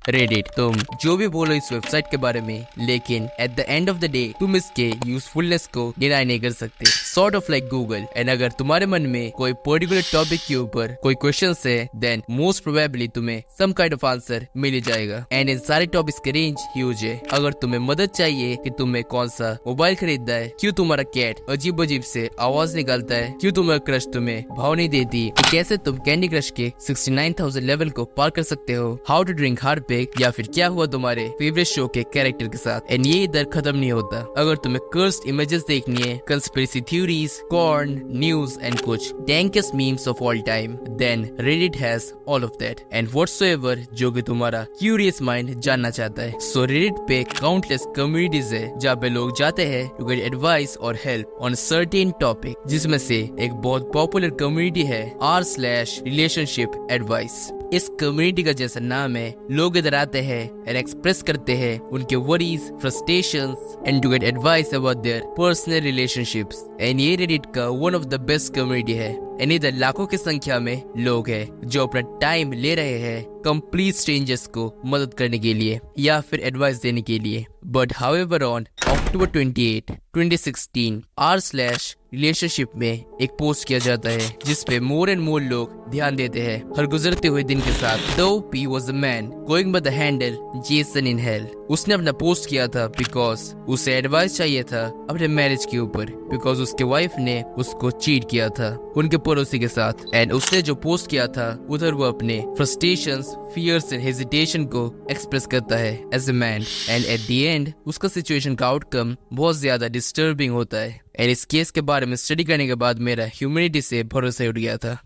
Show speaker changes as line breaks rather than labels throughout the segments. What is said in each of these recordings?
Reddit. तुम जो भी बोलो इस वेबसाइट के बारे में, लेकिन eight the end of the day तुम इसके यूजफुलनेस को डिनाई नहीं कर सकते। Sort of like Google. And अगर तुम्हारे मन में कोई पर्टिकुलर टॉपिक के ऊपर कोई क्वेश्चन है, देन मोस्ट प्रोबेबली तुम्हें सम काइंड ऑफ आंसर मिल ही जाएगा। एंड इन सारे टॉपिक्स के रेंज ह्यूज है। अगर तुम्हें मदद चाहिए कि तुम्हें कौन सा मोबाइल खरीदना है, क्यों तुम्हारा कैट अजीब अजीब से आवाज निकालता है, क्यों तुम्हारा क्रश तुम्हें भाव नहीं देती, कि कैसे तुम कैंडी क्रश के 69,000 लेवल को पार कर सकते हो, how to drink hard pack, या फिर क्या हुआ तुम्हारे फेवरेट शो के कैरेक्टर के साथ। एंड ये इधर खत्म नहीं होता। अगर तुम्हें कर्स्ड इमेजेस देखनी है, conspiracy theories, corn, news and कुछ dankest memes of all time, then Reddit has all of that and whatsoever जो कि तुम्हारा क्यूरियस माइंड जानना चाहता है। सो रेडिट पे काउंटलेस कम्युनिटीज है जहाँ पे लोग जाते हैं टू गेट एडवाइस और हेल्प ऑन सर्टेन टॉपिक, जिसमें से एक बहुत पॉपुलर कम्युनिटी है r/रिलेशनशिप एडवाइस। इस कम्युनिटी का जैसा नाम है, लोग इधर आते हैं एंड एक्सप्रेस करते हैं उनके worries, frustrations and to get advice about their personal relationships. And ये रेडिट का one of the best community है। एंड इधर लाखों की संख्या में लोग हैं जो अपना टाइम ले रहे हैं कंप्लीट स्ट्रेंजर्स को मदद करने के लिए या फिर एडवाइस देने के लिए। बट हाउएवर ऑन October 28, 2016 r/रिलेशनशिप में एक पोस्ट किया जाता है जिसपे मोर एंड मोर लोग ध्यान देते हैं हर गुजरते हुए दिन के साथ। Though P was a man going by the handle Jason in hell। उसने अपना पोस्ट किया था बिकॉज उसे एडवाइस चाहिए था अपने मैरिज के ऊपर, बिकॉज उसके वाइफ ने उसको चीट किया था उनके पड़ोसी के साथ। एंड उसने जो पोस्ट किया था उधर वो अपने फ्रस्ट्रेशंस, फियर्स एंड हेजिटेशन को एक्सप्रेस करता है as a man. And at the end उसका सिचुएशन का आउटकम बहुत ज्यादा डिस्टर्बिंग होता है। एंड इस केस के बारे में स्टडी करने के बाद मेरा ह्यूमैनिटी से भरोसा उठ गया था।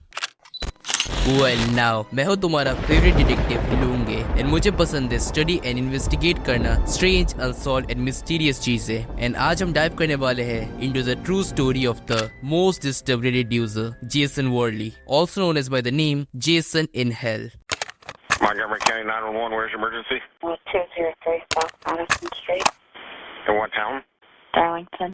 Well now, मैं हूँ तुम्हारा फेवरेट डिटेक्टिव लूंगे एंड मुझे पसंद है स्टडी एंड इन्वेस्टिगेट करना स्ट्रेंज, अनसॉल्व्ड एंड मिस्टीरियस चीजें। एंड आज हम डाइव करने वाले हैं into the true story of the most disturbed Reddit user Jason Worley, also known as by the name Jason in Hell।
Montgomery County 911, where's your emergency?
203 South Madison Street,
In what town?
Darlington.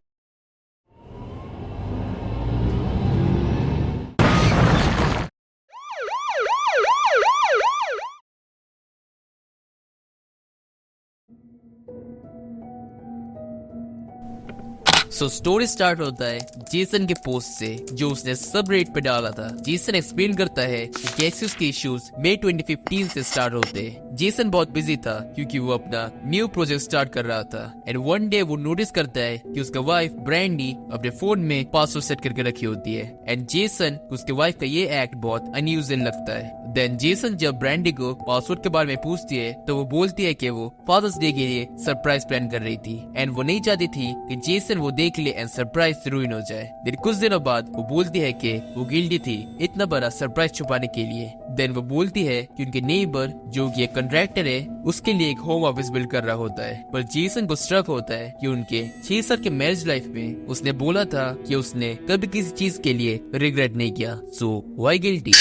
So story start होता है Jason के post से जो उसने सब rate पे डाला था। जेसन एक्सप्लेन करता है कि कैसे उसके इश्यूज मई 2015 से स्टार्ट होते हैं। जेसन बहुत बिजी था क्योंकि वो अपना न्यू प्रोजेक्ट स्टार्ट कर रहा था। एंड वन डे वो नोटिस करता है कि उसका वाइफ ब्रांडी अपने फोन में पासवर्ड सेट करके रखी होती है। एंड जेसन उसके वाइफ का ये एक्ट बहुत अनयूजुअल लगता है। देन जेसन जब ब्रांडी को पासवर्ड के बारे में पूछती है तो वो बोलती है कि वो फादर्स डे के लिए सरप्राइज प्लान कर रही थी एंड वो नहीं चाहती थी कि जेसन वो देख ले एंड सरप्राइज रुइन हो जाए। देन कुछ दिनों बाद वो बोलती है कि वो गिल्टी थी इतना बड़ा सरप्राइज छुपाने के लिए। देन वो बोलती है कि उनके नेबर जो कि एक कॉन्ट्रैक्टर है उसके लिए एक होम ऑफिस बिल्ड कर रहा होता है। पर जेसन को स्ट्रक होता है कि उनके 6 साल के मैरिज लाइफ में उसने बोला था कि उसने कभी किसी चीज के लिए रिग्रेट नहीं किया। So why guilty?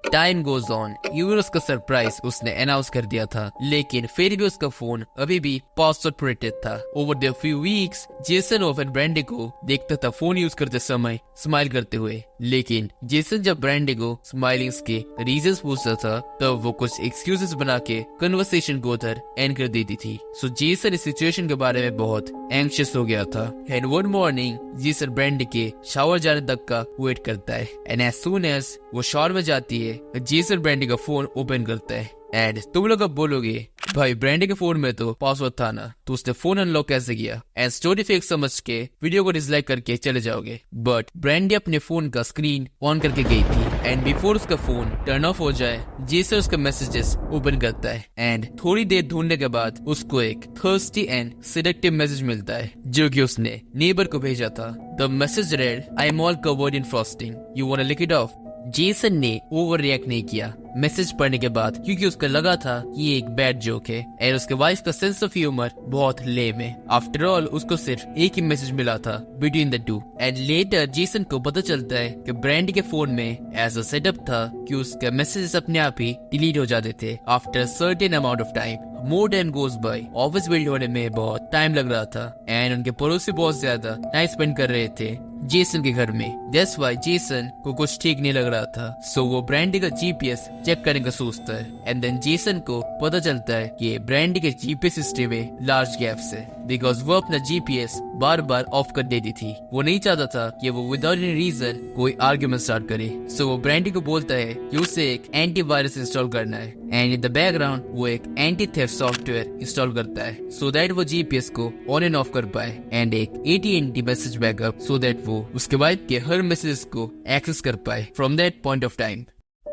Time goes on. Even उसका सरप्राइज उसने अनाउंस कर दिया था, लेकिन फिर भी उसका फोन अभी भी पासवर्ड प्रोटेक्टेड था। Over the few weeks Jason often brandy को देखता था फोन यूज करते समय स्माइल करते हुए, लेकिन जेसन जब ब्रांडी को स्माइलिंग के रीजंस पूछता था तब वो कुछ एक्सक्यूजेस बना के कन्वर्सेशन को उधर एंड कर देती थी। सो जेसन इस सिचुएशन के बारे में बहुत एंग्शियस हो गया था। And one morning Jason brandy के शावर जाने तक का वेट करता है। एंड एज सून एज वो शावर में जाती है जेसन ब्रांडी का फोन ओपन करता है। एंड तुम लोग अब बोलोगे भाई ब्रांडी के फोन में तो पासवर्ड था ना, तो उसने फोन अनलॉक कैसे किया? एंड स्टोरी फेक समझ के वीडियो को डिसलाइक करके चले जाओगे। बट ब्रांडी अपने फोन का स्क्रीन ऑन करके गई थी एंड बिफोर उसका फोन टर्न ऑफ हो जाए जेसन उसका मैसेजेस ओपन करता है। एंड थोड़ी देर ढूंढने के बाद उसको एक थर्स्टी एंड सिडक्टिव मैसेज मिलता है जो कि उसने नेबर को भेजा था। The message read, I am all covered in frosting, you want to lick it off? Jason ने ओवर रिएक्ट नहीं किया मैसेज पढ़ने के बाद, क्योंकि उसको लगा था कि ये एक बैड जोक है और उसके वाइफ का सेंस ऑफ ह्यूमर बहुत लेम है। आफ्टर ऑल उसको सिर्फ एक ही मैसेज मिला था between the to. And later Jason को पता चलता है कि ब्रांडी के फोन में ऐसा सेटअप था कि उसके मैसेजेस अपने आप ही डिलीट हो जाते थे after certain amount of time. More time goes by, office build होने में बहुत टाइम लग रहा था एंड उनके पड़ोसी बहुत ज्यादा टाइम स्पेंड कर रहे थे जेसन के घर में। दैट्स व्हाई जेसन को कुछ ठीक नहीं लग रहा था, सो वो ब्रांडी का जीपीएस चेक करने का सोचता है। एंड देन जेसन को पता चलता है कि ब्रांडी के जीपीएस सिस्टम में लार्ज गैप्स है, बिकॉज वो अपना जीपीएस बार बार ऑफ कर देती थी। वो नहीं चाहता था कि वो विदाउट एनी रीजन कोई आर्ग्यूमेंट स्टार्ट करे, सो वो ब्रांडी को बोलता है कि उसे एक एंटीवायरस इंस्टॉल करना है। एंड इन द बैकग्राउंड वो एक एंटी थेफ्ट सॉफ्टवेयर इंस्टॉल करता है, सो दैट वो जीपीएस को ऑन एंड ऑफ कर पाए, एंड एक AT&T message backup, so that वो उसके वाइफ के हर मैसेज को एक्सेस कर पाए from that point of time.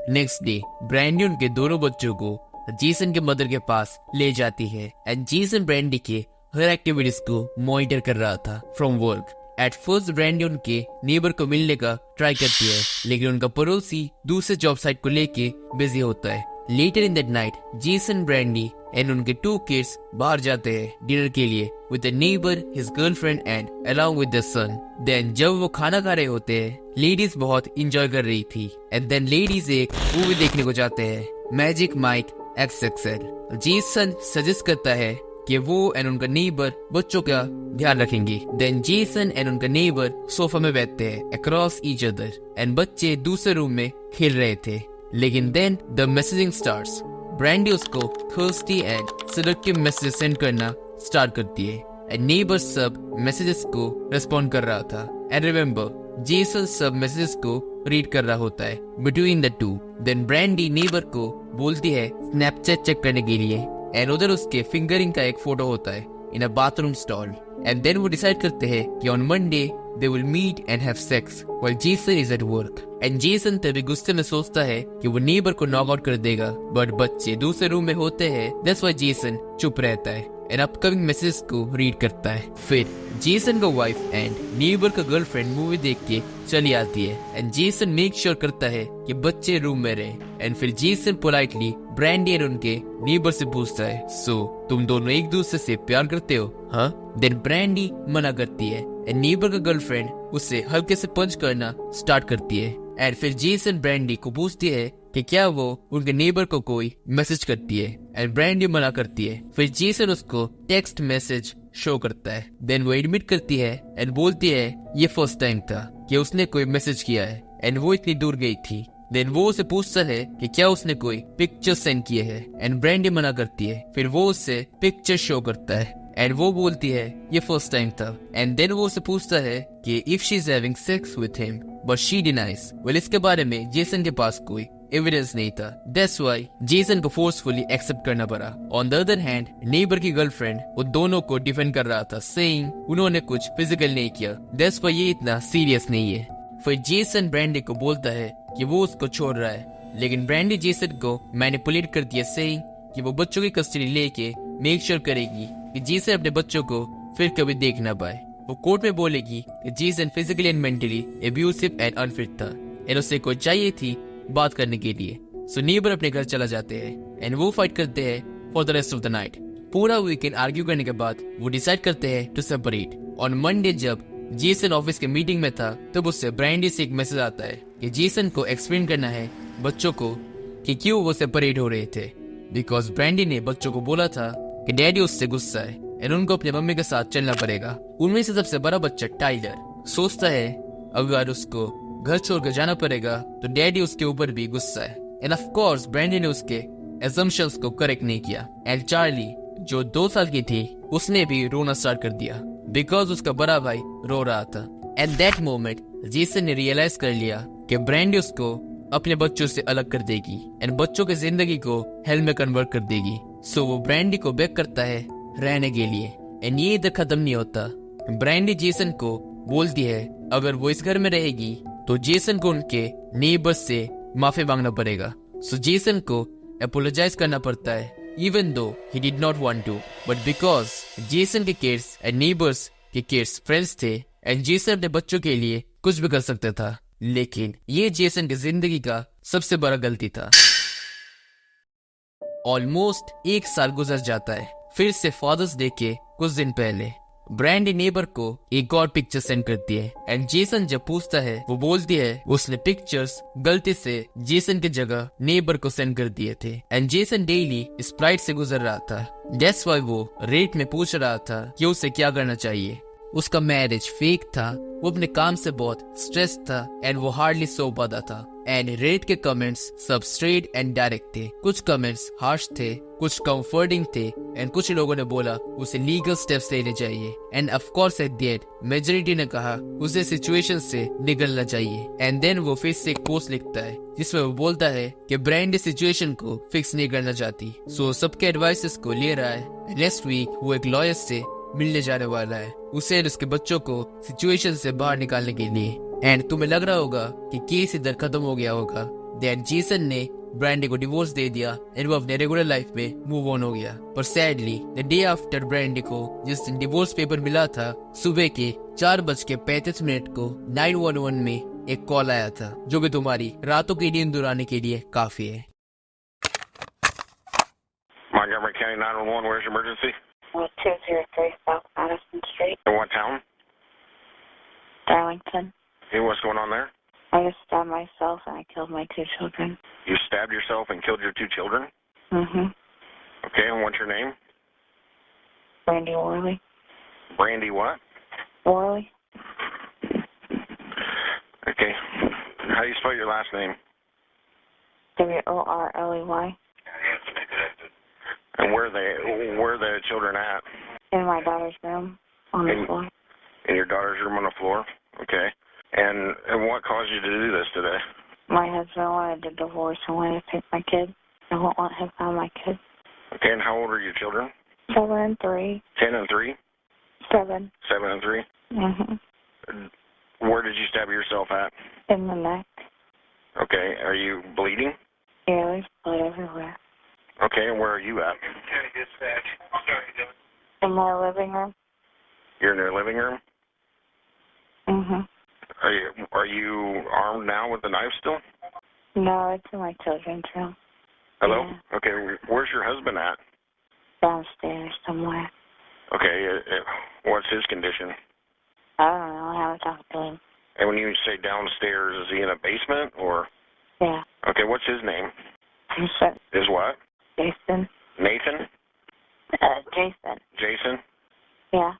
Next day brandy उनके दोनों बच्चों को जेसन के मदर के पास ले जाती है, एंड जेसन ब्रांडी के हर एक्टिविटीज को मॉनिटर कर रहा था from work. At first brandy उनके नेबर को मिलने का ट्राई करती है, लेकिन उनका पड़ोसी दूसरे जॉब साइट को लेके बिजी होता है। Later in that night Jason, Brandy and उनके 2 किड्स बाहर जाते हैं डिनर के लिए with the neighbour, his girlfriend and along with the son. Then जब वो खाना खा रहे होते हैं, लेडीज बहुत इंजॉय कर रही थी, एंड देन लेडीज एक मूवी देखने को जाते हैं, Magic Mike XXL। Jason suggest करता है कि वो एंड उनका नेबर बच्चों का ध्यान रखेंगे। देन जेसन एंड उनका नेबर सोफा में बैठते हैं अक्रॉस ईच अदर, एंड बच्चे दूसरे रूम में खेल रहे थे। लेकिन then the messaging starts. Brandy उसको thirsty and selective message send करना स्टार्ट करती है, एंड नेबर सब मैसेजेस को रिस्पॉन्ड कर रहा था। एंड रिमेम्बर जेसन सब मैसेजेस को रीड कर रहा होता है between the two. Then Brandy neighbour को बोलती है स्नैपचैट चेक करने के लिए, एंड उधर उसके फिंगरिंग का एक फोटो होता है इन अ बाथरूम स्टॉल। एंड देन वो डिसाइड करते हैं कि on Monday they will meet and have sex while Jason is at work. And Jason तभी गुस्से में सोचता है कि वो नेबर को नॉक आउट कर देगा, बट बच्चे दूसरे रूम में होते हैं, that's why Jason चुप रहता है एंड अपकमिंग मैसेज को रीड करता है। फिर जेसन का वाइफ एंड नेबर का गर्लफ्रेंड मूवी देख के चली आती है, एंड जेसन मेक श्योर करता है कि बच्चे रूम में रहे। एंड फिर जेसन पोलाइटली ब्रांडी और उनके नेबर से पूछता है, सो तुम दोनों एक दूसरे से प्यार करते हो? हाँ। देन ब्रांडी मना करती है, एंड नेबर का गर्लफ्रेंड उसे हल्के से पंच करना स्टार्ट करती है। एंड फिर जेसन ब्रांडी को पूछती है कि क्या वो उनके नेबर को कोई मैसेज करती है, एंड ब्रांडी मना करती है। फिर जेसन उसको टेक्स्ट मैसेज शो करता है। देन वो एडमिट करती है एंड बोलती है ये फर्स्ट टाइम था कि उसने कोई मैसेज किया है, एंड वो इतनी दूर गई थी। देन वो उसे पूछता है कि क्या उसने कोई पिक्चर सेंड किए है, एंड ब्रांडी मना करती है। फिर वो उससे पिक्चर शो करता है, एंड वो बोलती है ये फर्स्ट टाइम था। एंड देन वो उसे पूछता है कि if she is having sex with him, but she denies. Well, इसके बारे में जेसन के पास कोई एविडेंस नहीं था, दैट्स व्हाई जेसन को फोर्सफुली एक्सेप्ट करना पड़ा। On the other hand neighbour की गर्लफ्रेंड वो दोनों को डिफेंड कर रहा था, सेइंग उन्होंने कुछ फिजिकल नहीं किया, दैट्स व्हाई ये इतना सीरियस नहीं है। फिर जेसन ब्रांडी को बोलता है कि वो उसको छोड़ रहा है, लेकिन ब्रांडी जेसन को मैनिपुलेट करती है, सेइंग कि वो बच्चों की कस्टडी लेके मेक श्योर करेगी कि जेसन अपने बच्चों को फिर कभी देख ना पाए। वो कोर्ट में बोलेगी कि Jason physically and mentally abusive and unfit था, एंड उसे कोई चाहिए थी बात करने के लिए। सो नेबर अपने घर चला जाते हैं, एंड वो फाइट करते हैं for the rest of the night. पूरा वीकेंड आर्ग्यू करने के बाद वो डिसाइड करते हैं टू सेपरेट। ऑन मंडे जब जेसन ऑफिस के मीटिंग में था, तब उससे ब्रांडी से एक मैसेज आता है कि जेसन को एक्सप्लेन करना है बच्चों को कि क्यों वो सेपरेट हो रहे थे, बिकॉज ब्रांडी ने बच्चों को बोला था कि डैडी उससे गुस्सा है एंड उनको अपने मम्मी के साथ चलना पड़ेगा। उनमें से सबसे बड़ा बच्चा टाइलर सोचता है अगर उसको घर छोड़कर जाना पड़ेगा तो डैडी उसके ऊपर भी गुस्सा है, एंड ऑफ कोर्स ब्रांडी ने उसके assumptions को करेक्ट नहीं किया। एंड चार्ली जो 2 साल की थी उसने भी रोना स्टार्ट कर दिया बिकॉज उसका बड़ा भाई रो रहा था। एट दैट मोमेंट जेसन ने रियलाइज कर लिया कि ब्रांडी उसको अपने बच्चों से अलग कर देगी एंड बच्चों की जिंदगी को हेल में कन्वर्ट कर देगी। सो वो ब्रांडी को बेक करता है रहने के लिए, एंड ये इधर खत्म नहीं होता। ब्रांडी जेसन को बोलती है अगर वो इस घर में रहेगी तो जेसन को उनके नेबर्स से माफी मांगना पड़ेगा। सो जेसन को अपोलोजाइज करना पड़ता है even though he did not want to, but because Jason के किड्स एंड नेबर्स के किड्स फ्रेंड्स थे एंड जेसन अपने बच्चों के लिए कुछ भी कर सकता था, लेकिन ये जेसन की जिंदगी का सबसे बड़ा गलती था। ऑलमोस्ट 1 साल गुजर जाता है। फिर से फादर्स डे के कुछ दिन पहले ब्रांडी नेबर को एक और पिक्चर सेंड करती है, एंड जेसन जब पूछता है वो बोलती है उसने पिक्चर्स गलती से जेसन की जगह नेबर को सेंड कर दिए थे, एंड जेसन डेली स्प्राइट से गुजर रहा था। दैट्स व्हाई वो रेट में पूछ रहा था कि उसे क्या करना चाहिए। उसका मैरिज फेक था, वो अपने काम से बहुत स्ट्रेस था एंड वो हार्डली सो पाता था। एंड रेड के कमेंट्स सब स्ट्रेट एंड डायरेक्ट थे। कुछ कमेंट्स हार्श थे, कुछ कंफर्टिंग थे एंड कुछ लोगों ने बोला उसे लीगल स्टेप्स लेने चाहिए। End of course eight the and majority ने कहा उसे सिचुएशन से निकलना चाहिए। एंड देन वो फिर से एक पोस्ट लिखता है जिसमें वो बोलता है कि ब्रांडी सिचुएशन को फिक्स नहीं करना चाहती, सो सबके एडवाइसेस को ले रहा है। नेक्स्ट वीक वो एक लॉयर से मिलने जाने वाला है, उसे और उसके बच्चों को सिचुएशन से बाहर निकालने के लिए। एंड तुम्हें लग रहा होगा कि केस इधर खत्म हो गया होगा। देन जेसन ने ब्रांडी को डिवोर्स दे दिया एंड वो अपने रेगुलर लाइफ में मूव ऑन हो गया। पर sadly the day after brandy को जिस दिन डिवोर्स पेपर मिला था, सुबह के 4:35 को 911 में एक कॉल आया था जो कि तुम्हारी रातों की नींद उड़ाने के लिए काफी है।
Montgomery County 911, where's your emergency?
203 South Madison Street,
In what town?
Darlington.
Hey, what's going on there?
I just stabbed myself and I killed my 2 children.
You stabbed yourself and killed your 2 children?
Mm-hmm.
Okay, and what's your name?
Brandy Worley.
Brandy what?
Worley.
Okay. How do you spell your last name?
Worley.
And where are the children at?
In my daughter's room on the floor.
In your daughter's room on the floor? Okay. And what caused you to do this today?
My husband wanted a divorce and wanted to take my kid. I won't let him have my kid.
Okay, and how old are your children?
7 and 3.
10 and 3?
7.
7 and 3?
Mm-hmm.
Where did you stab yourself at?
In the neck.
Okay, are you bleeding?
Yeah, there's blood everywhere.
Okay, and where are you at?
In my living room.
You're in your living room?
Mm-hmm.
Are you armed now with the knife still?
No, it's in my children's room.
Hello?
Yeah.
Okay, where's your husband at?
Downstairs somewhere.
Okay, what's his condition?
I don't know. I haven't talked to him.
And when you say downstairs, is he in a basement or?
Yeah.
Okay, what's his name?
Jason.
Is what?
Jason.
Nathan?
Jason.
Jason?
Yeah.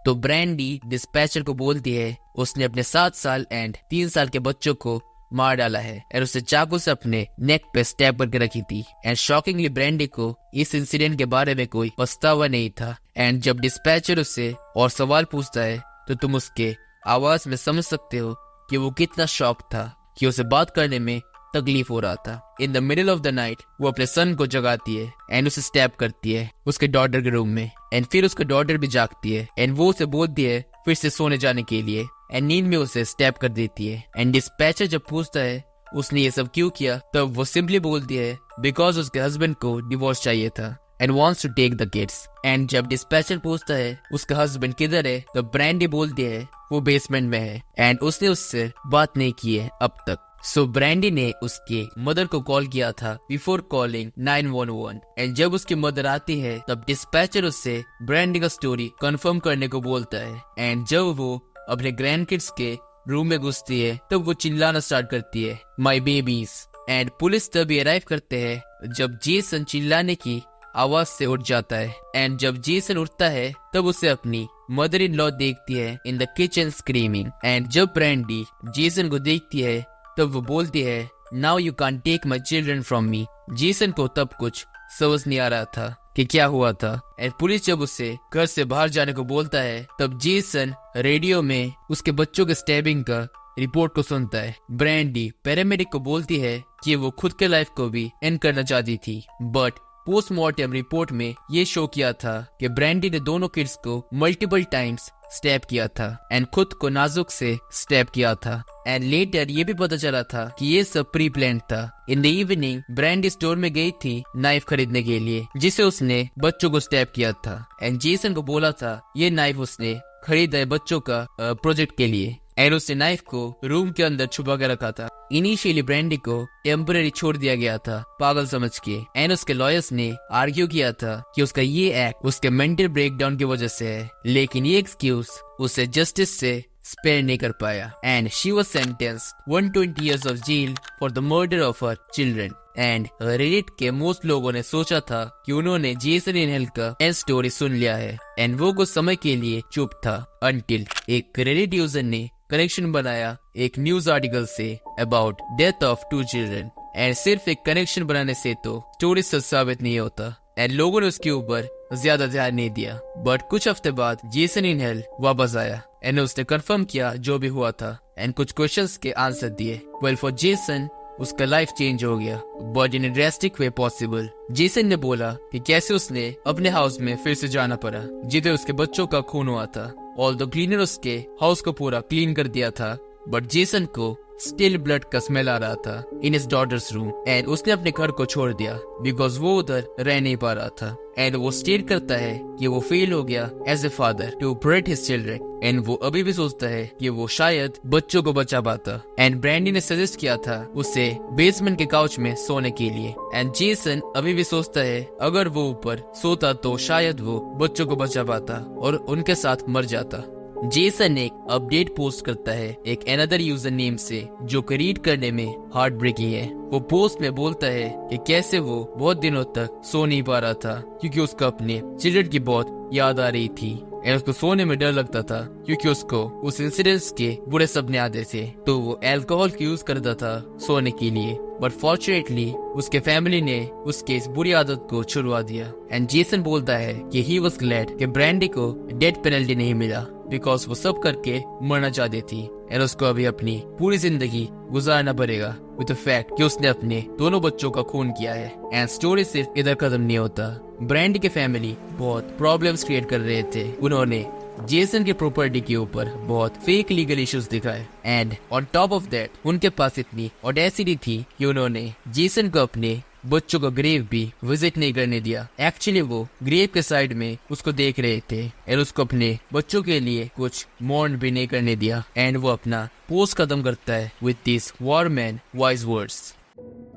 तो brandy dispatcher को बोलती है उसने अपने 7 साल and 3 साल के बच्चों को मार डाला है और उसे चाकू से अपने नेक पे स्टैब करके रखी थी। एंड शॉकिंगली ब्रांडी को इस इंसिडेंट के बारे में कोई पछतावा नहीं था। एंड जब डिस्पैचर उससे और सवाल पूछता है तो तुम उसके आवाज में समझ सकते हो कि वो कितना शॉक था कि उसे बात करने में तकलीफ हो रहा था। In the middle of the night वो अपने सन को जगाती है एंड उसे स्टैब करती है उसके डॉटर के रूम में। एंड फिर उसका डॉटर भी जागती है एंड वो उसे बोलती है फिर से सोने जाने के लिए एंड नींद में उसे स्टैब कर देती है। एंड डिस्पैचर जब पूछता है उसने ये सब क्यों किया, तब वो सिंपली बोलती है बिकॉज उसके हस्बैंड को डिवोर्स चाहिए था and wants to take the kids. And जब डिस्पैचर पूछता है उसका हस्बैंड किधर है, तो ब्रांडी बोलती है वो बेसमेंट में है एंड उसने उससे बात नहीं की है अब तक। सो ब्रांडी ने उसके मदर को कॉल किया था बिफोर कॉलिंग 911 एंड जब उसकी मदर आती है तब डिस्पैचर उससे ब्रांडी का स्टोरी कंफर्म करने को बोलता है। एंड जब वो अपने ग्रैंड किड्स के रूम में घुसती है तब वो चिल्लाना स्टार्ट करती है माई बेबीज। एंड पुलिस तभी अराइव करते हैं जब जेसन चिल्लाने की आवाज से उठ जाता है। एंड जब जेसन उठता है तब उसे अपनी मदर इन लॉ देखती है in the kitchen screaming. And जब ब्रांडी जेसन को देखती है तब वो बोलती है now you can take my children from me. Jason को तब कुछ समझ नहीं आ रहा था कि क्या हुआ था। एंड पुलिस जब उसे घर से बाहर जाने को बोलता है तब जेसन रेडियो में उसके बच्चों के स्टैबिंग का रिपोर्ट को सुनता है। ब्रांडी पैरामेडिक को बोलती है कि वो खुद के लाइफ को भी एंड करना चाहती थी, बट पोस्टमार्टम रिपोर्ट में ये शो किया था कि ब्रांडी ने दोनों किड्स को मल्टीपल टाइम्स स्टैब किया था एंड खुद को नाजुक से स्टैब किया था। एंड लेटर ये भी पता चला था कि ये सब प्री प्लान था। In the evening brandy store में गई थी नाइफ खरीदने के लिए जिसे उसने बच्चों को स्टैब किया था। एंड जेसन को बोला था ये नाइफ उसने खरीदा है बच्चों का प्रोजेक्ट के लिए एंड उसने नाइफ को रूम के अंदर छुपा के रखा था। इनिशियली ब्रांडी को टेम्पररी छोड़ दिया गया था पागल समझ के एंड उसके लॉयर्स ने आर्ग्यू किया था कि उसका ये एक्ट उसके मेंटल ब्रेकडाउन की वजह से है, लेकिन ये एक्सक्यूज उसे जस्टिस से स्पेयर नहीं कर पाया and she was sentenced 120 years of jail for the murder of her children. And Reddit के मोस्ट लोगों ने सोचा था कि उन्होंने जेसन इनहेल का एंड स्टोरी सुन लिया है एंड वो कुछ समय के लिए चुप था अनटिल एक रेडिट यूजर ने कनेक्शन बनाया एक news article say about death of 2 children. And सिर्फ एक कनेक्शन बनाने से तो स्टोरी सच साबित नहीं होता एंड लोगों ने उसके ऊपर ज्यादा ध्यान नहीं दिया. बट कुछ हफ्ते बाद जेसन इनहेल वापस आया एंड उसने कंफर्म किया जो भी हुआ था एंड कुछ क्वेश्चंस के आंसर दिए. वेल फॉर जेसन उसका लाइफ चेंज हो गया but in drastic way possible. Jason ने बोला कि कैसे उसने अपने हाउस में फिर से जाना पड़ा जिधर उसके बच्चों का खून हुआ था. ऑल्दो क्लीनर उसके हाउस को पूरा क्लीन कर दिया था बट जेसन को स्टिल ब्लड का स्मेल आ रहा था in his daughter's room and उसने अपने घर को छोड़ दिया बिकॉज वो उधर रह नहीं पा रहा था. एंड वो स्टेट करता है कि वो फेल हो गया as a father to protect his children and वो अभी भी सोचता है कि वो शायद बच्चों को बचा पाता. एंड ब्रैंडी ने सजेस्ट किया था उसे बेसमेंट के काउच में सोने के लिए एंड जेसन अभी भी सोचता है अगर वो ऊपर सोता तो शायद वो बच्चों को बचा पाता और उनके साथ मर जाता. जेसन एक अपडेट पोस्ट करता है एक अनदर यूजर नेम से जो कि रीड करने में हार्ट ब्रेकिंग है. वो पोस्ट में बोलता है कि कैसे वो बहुत दिनों तक सो नहीं पा रहा था क्योंकि उसको अपने चिल्ड्रन की बहुत याद आ रही थी एंड उसको सोने में डर लगता था क्योंकि उसको उस इंसिडेंट्स के बुरे सपने आते थे. तो वो अल्कोहल की यूज करता था सोने के लिए बट फॉर्चुनेटली उसके फैमिली ने उसके इस बुरी आदत को छुड़वा दिया. एंड जेसन बोलता है कि ही वाज ग्लैड कि ब्रैंडी को डेथ पेनल्टी नहीं मिला बिकॉज वो सब करके मरना चाहती थी एंड उसको अभी अपनी पूरी जिंदगी गुजारना पड़ेगा विद द फैक्ट कि उसने अपने दोनों बच्चों का खून किया है. एंड स्टोरी सिर्फ इधर खत्म नहीं होता. ब्रैंडी के फैमिली बहुत प्रॉब्लम्स क्रिएट कर रहे थे. उन्होंने जेसन के प्रॉपर्टी के ऊपर बहुत फेक लीगल इश्यूज दिखाए and on top of that उनके पास इतनी ऑडेसिटी थी कि उन्होंने जेसन को अपने बच्चों को ग्रेव भी विजिट नहीं करने दिया. एक्चुअली वो ग्रेव के साइड में उसको देख रहे थे और उसको अपने बच्चों के लिए कुछ मॉर्न भी नहीं करने दिया. एंड वो अपना पोस्ट खत्म करता है with this warm and wise words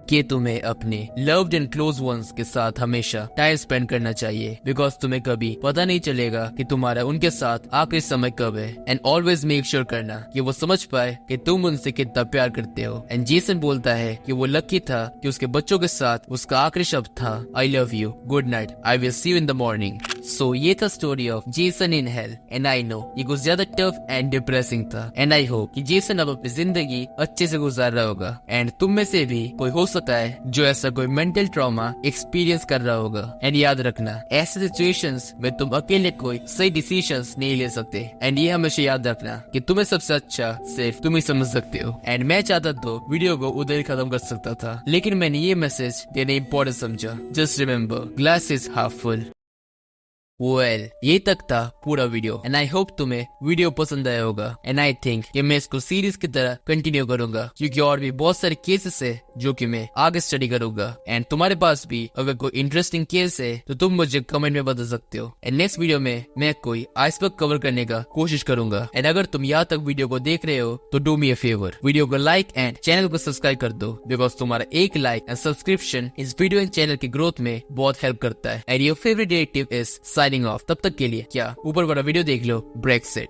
कि तुम्हें अपने लव्ड एंड क्लोज वंस के साथ हमेशा टाइम स्पेंड करना चाहिए बिकॉज तुम्हें कभी पता नहीं चलेगा कि तुम्हारा उनके साथ आखिरी समय कब है. एंड ऑलवेज मेक श्योर करना कि वो समझ पाए कि तुम उनसे कितना प्यार करते हो. एंड जेसन बोलता है कि वो लकी था कि उसके बच्चों के साथ उसका आखिरी शब्द था I love you, good night, I will see you in the morning. So ये था story of Jason Inhale and I know ये कुछ ज्यादा टफ एंड डिप्रेसिंग था एंड आई होप कि जेसन अब अपनी जिंदगी अच्छे से गुजार रहा होगा. एंड तुम में से भी कोई हो सकता है जो ऐसा कोई मेंटल ट्रॉमा एक्सपीरियंस कर रहा होगा. एंड याद रखना ऐसे सिचुएशंस में तुम अकेले कोई सही डिसीजंस नहीं ले सकते एंड ये हमेशा याद रखना कि तुम्हें सबसे अच्छा सिर्फ तुम ही समझ सकते हो. एंड मैं चाहता तो वीडियो को उधर ही खत्म कर सकता था लेकिन मैंने ये मैसेज देना इम्पोर्टेंट समझा. Just remember glass is half full. Well ये तक था पूरा वीडियो एंड आई होप तुम्हें वीडियो पसंद आया होगा. एंड आई थिंक कि मैं इसको सीरीज की तरह कंटिन्यू करूंगा क्योंकि और भी बहुत सारे केसेस है जो कि मैं आगे स्टडी करूंगा. एंड तुम्हारे पास भी अगर कोई इंटरेस्टिंग केस है तो तुम मुझे कमेंट में बता सकते हो. एंड नेक्स्ट वीडियो में मैं कोई आइसबर्ग कवर करने का कोशिश करूंगा. एंड अगर तुम यहाँ तक वीडियो को देख रहे हो तो do me a favour, video को लाइक एंड चैनल को सब्सक्राइब कर दो बिकॉज तुम्हारा एक लाइक एंड सब्सक्रिप्शन इस वीडियो एंड चैनल की ग्रोथ में बहुत हेल्प करता है. And your favourite detective is signing off. तब तक के लिए क्या ऊपर वाला वीडियो देख लो. ब्रेक्सिट.